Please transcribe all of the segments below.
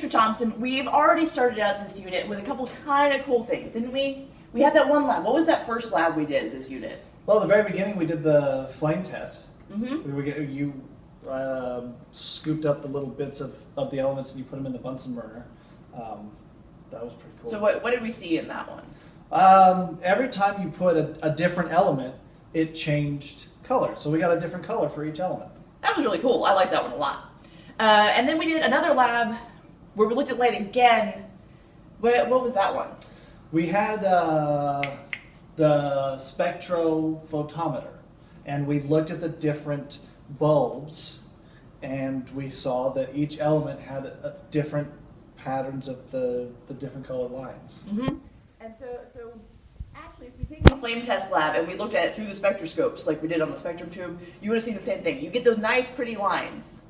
Mr. Thompson, we've already started out this unit with a couple kind of cool things, didn't we? We had that one lab. What was that first lab we did this unit? Well, at the very beginning, we did the flame test. Mm-hmm. You scooped up the little bits of the elements and you put them in the Bunsen burner. That was pretty cool. So what did we see in that one? Every time you put a different element, it changed color. So we got a different color for each element. That was really cool. I like that one a lot. And then we did another lab where we looked at light again. What was that one? We had the spectrophotometer, and we looked at the different bulbs, and we saw that each element had different patterns of the different colored lines. Mm-hmm. And so actually, if we take the flame test lab and we looked at it through the spectroscopes like we did on the spectrum tube, you would have seen the same thing. You get those nice, pretty lines.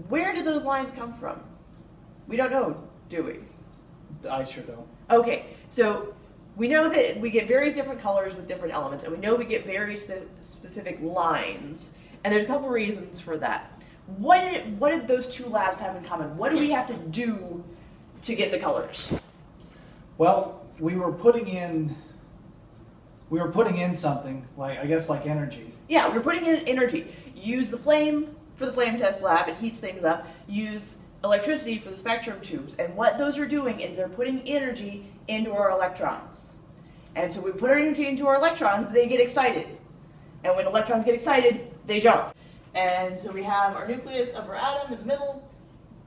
Where did those lines come from? We don't know, do we? I sure don't. Okay, so we know that we get various different colors with different elements, and we know we get very specific lines, and there's a couple reasons for that. What did those two labs have in common? What do we have to do to get the colors? Well, we were putting in something like, I guess, like energy. Yeah, we're putting in energy. Use the flame for the flame test lab, it heats things up. Use electricity for the spectrum tubes, and what those are doing is they're putting energy into our electrons. And so we put our energy into our electrons, they get excited. And when electrons get excited, they jump. And so we have our nucleus of our atom in the middle,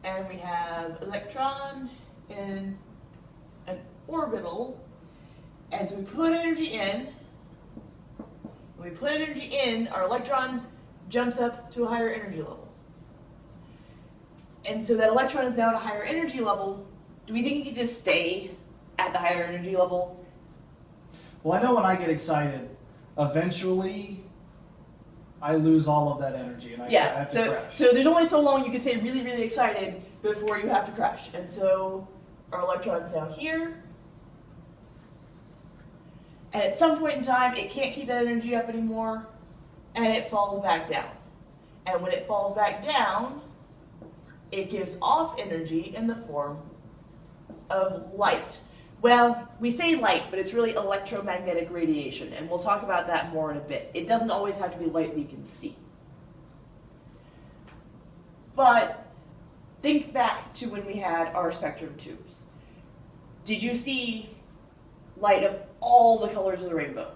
and we have electron in an orbital. And so we put energy in. When we put energy in, our electron jumps up to a higher energy level. And so that electron is now at a higher energy level. Do we think it could just stay at the higher energy level? Well, I know when I get excited, eventually I lose all of that energy and I have to crash. So there's only so long you can stay really, really excited before you have to crash. And so our electron's now here. And at some point in time, it can't keep that energy up anymore, and it falls back down. And when it falls back down, it gives off energy in the form of light. Well, we say light, but it's really electromagnetic radiation, and we'll talk about that more in a bit. It doesn't always have to be light we can see. But think back to when we had our spectrum tubes. Did you see light of all the colors of the rainbow?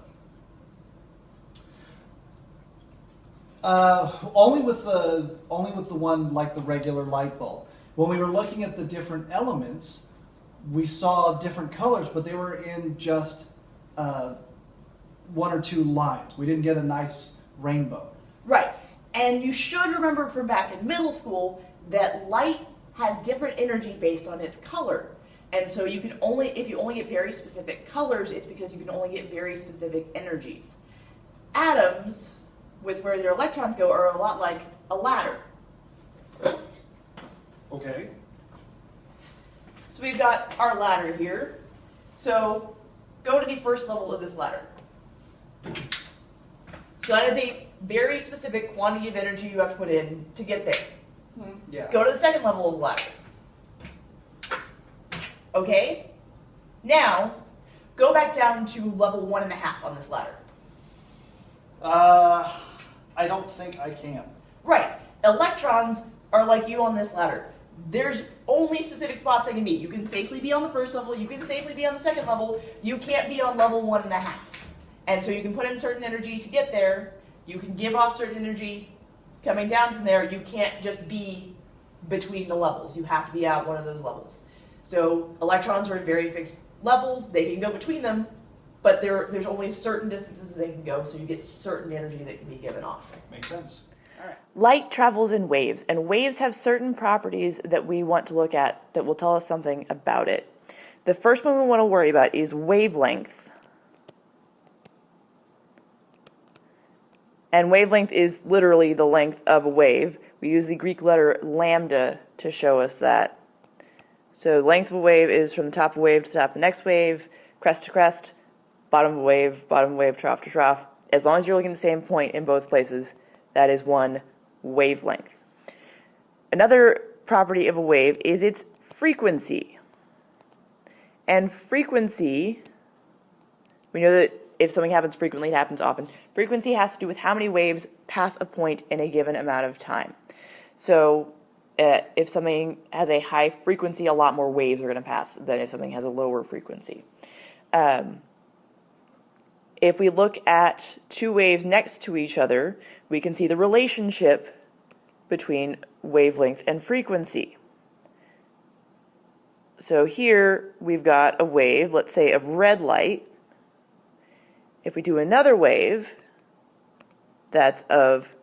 Only with the one like the regular light bulb. When we were looking at the different elements, we saw different colors, but they were in just one or two lines. We didn't get a nice rainbow. Right. And you should remember from back in middle school that light has different energy based on its color. And so you can only, if you only get very specific colors, it's because you can only get very specific energies. Atoms, with where their electrons go, are a lot like a ladder. Okay. So we've got our ladder here. So go to the first level of this ladder. So that is a very specific quantity of energy you have to put in to get there. Yeah. Go to the second level of the ladder. Okay? Now, go back down to level 1.5 on this ladder. I don't think I can. Right. Electrons are like you on this ladder. There's only specific spots they can be. You can safely be on the first level, you can safely be on the second level, you can't be on level 1.5. And so you can put in certain energy to get there, you can give off certain energy coming down from there, you can't just be between the levels. You have to be at one of those levels. So electrons are in very fixed levels, they can go between them, but there's only certain distances that they can go, so you get certain energy that can be given off. Makes sense. All right. Light travels in waves, and waves have certain properties that we want to look at that will tell us something about it. The first one we want to worry about is wavelength. And wavelength is literally the length of a wave. We use the Greek letter lambda to show us that. So length of a wave is from the top of a wave to the top of the next wave, crest to crest, bottom of a wave, trough to trough. As long as you're looking at the same point in both places, that is one wavelength. Another property of a wave is its frequency. And frequency, we know that if something happens frequently, it happens often. Frequency has to do with how many waves pass a point in a given amount of time. So if something has a high frequency, a lot more waves are going to pass than if something has a lower frequency. If we look at two waves next to each other, we can see the relationship between wavelength and frequency. So here we've got a wave, let's say of red light. If we do another wave that's of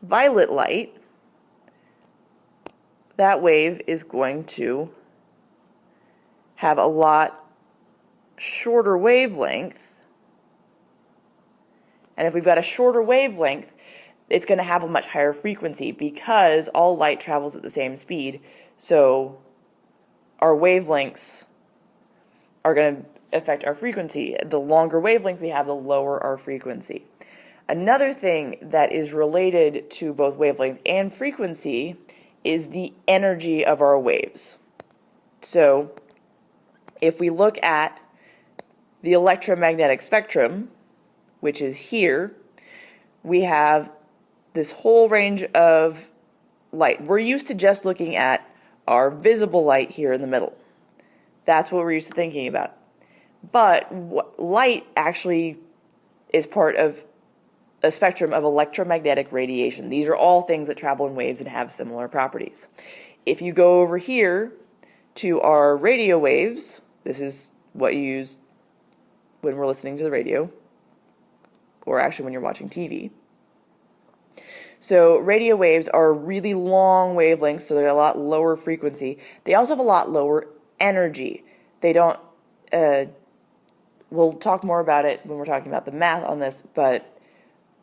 violet light, that wave is going to have a lot shorter wavelength. And if we've got a shorter wavelength, it's going to have a much higher frequency because all light travels at the same speed. So our wavelengths are going to affect our frequency. The longer wavelength we have, the lower our frequency. Another thing that is related to both wavelength and frequency is the energy of our waves. So if we look at the electromagnetic spectrum, which is here, we have this whole range of light. We're used to just looking at our visible light here in the middle. That's what we're used to thinking about. But light actually is part of a spectrum of electromagnetic radiation. These are all things that travel in waves and have similar properties. If you go over here to our radio waves, this is what you use when we're listening to the radio, or actually when you're watching TV. So radio waves are really long wavelengths, so they're a lot lower frequency. They also have a lot lower energy. They don't, we'll talk more about it when we're talking about the math on this, but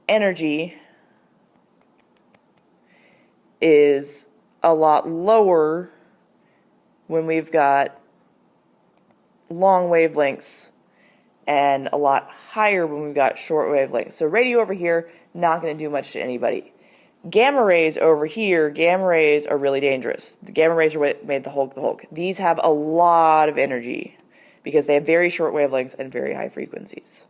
energy is a lot lower when we've got long wavelengths and a lot higher when we've got short wavelengths. So radio over here, not going to do much to anybody. Gamma rays over here, gamma rays are really dangerous. The gamma rays are what made the Hulk. These have a lot of energy because they have very short wavelengths and very high frequencies.